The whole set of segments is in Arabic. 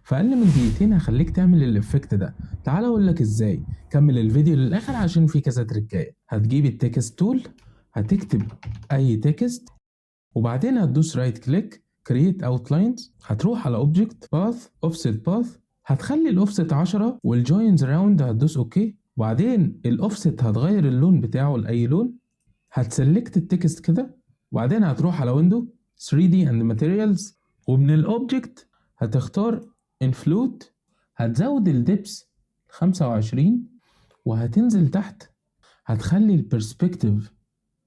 في اقل من دقيقتين هخليك تعمل الافكت ده. تعال اقول لك ازاي. كمل الفيديو للاخر عشان في كذا تريكايه. هتجيب التكست تول، هتكتب اي تكست، وبعدين هتدوس رايت كليك كرييت اوتلاينز، هتروح على اوبجكت باث اوفست باث، هتخلي الاوفست 10 والجوينز راوند، هتدوس اوكي. وبعدين الاوفست هتغير اللون بتاعه لاي لون، هتسلكت التكست كده، وبعدين هتروح على ويندو 3D and Materials، ومن الاوبجكت هتختار انفلوت، هتزود الدبس 25، وهتنزل تحت هتخلي البرسبكتيف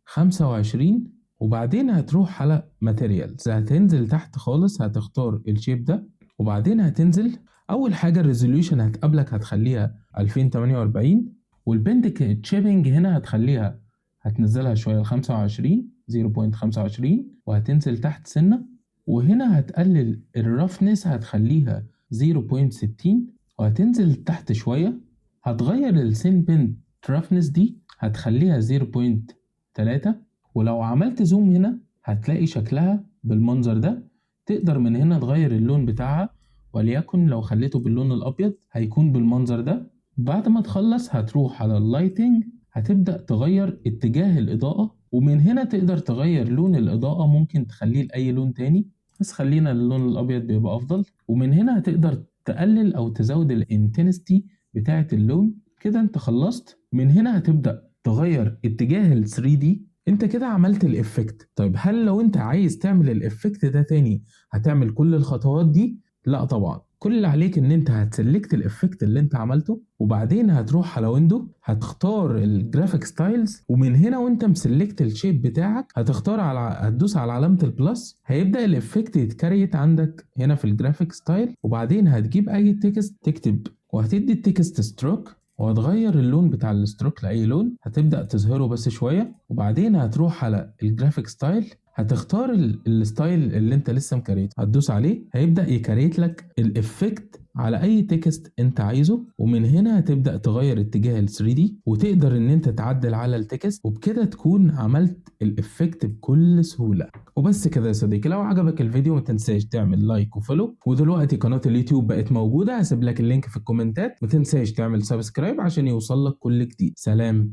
25، وبعدين هتروح على ماتيريالز، هتنزل تحت خالص هتختار الشيب ده، وبعدين هتنزل. اول حاجه الريزوليوشن هتقابلك هتخليها 2048، والبنت تشيبنج هنا هتنزلها شويه ل 25 0.25، وهتنزل تحت سنه، وهنا هتقلل الرفنس هتخليها 0.60، وهتنزل تحت شويه، هتغير السين بنت رفنس دي هتخليها 0.3، ولو عملت زوم هنا هتلاقي شكلها بالمنظر ده. تقدر من هنا تغير اللون بتاعها، وليكن لو خليته باللون الابيض هيكون بالمنظر ده. بعد ما تخلص هتروح على اللايتنج، هتبدأ تغير اتجاه الإضاءة، ومن هنا تقدر تغير لون الإضاءة، ممكن تخليه لأي لون تاني بس خلينا اللون الأبيض بيبقى أفضل. ومن هنا هتقدر تقلل أو تزود الانتنستي بتاعة اللون. كده انت خلصت. من هنا هتبدأ تغير اتجاه ال 3D. انت كده عملت الافكت. طيب هل لو انت عايز تعمل الافكت ده تاني هتعمل كل الخطوات دي؟ لا طبعا. كل اللي عليك ان انت هتسلكت الافكت اللي انت عملته، وبعدين هتروح على ويندو، هتختار الجرافيك ستايلز، ومن هنا وانت مسلكت الشيب بتاعك هتدوس على علامة البلس، هيبدأ الافكت يتكريت عندك هنا في الجرافيك ستايل. وبعدين هتجيب اي تكست تكتب، وهتدي التكست ستروك، وهتغير اللون بتاع الستروك لأي لون، هتبدأ تظهره بس شوية، وبعدين هتروح على الجرافيك ستايل، هتختار الستايل اللي انت لسه مكريته، هتدوس عليه هيبدأ يكريت لك الافكت على اي تكست انت عايزه. ومن هنا هتبدأ تغير اتجاه ال 3D، وتقدر ان انت تعدل على التكست، وبكده تكون عملت الافكت بكل سهولة. وبس كده يا صديقي. لو عجبك الفيديو ما تنساش تعمل لايك وفولو، ودلوقتي قناة اليوتيوب بقت موجودة، هسيب لك اللينك في الكومنتات. ما تنساش تعمل سبسكرايب عشان يوصل لك كل جديد. سلام.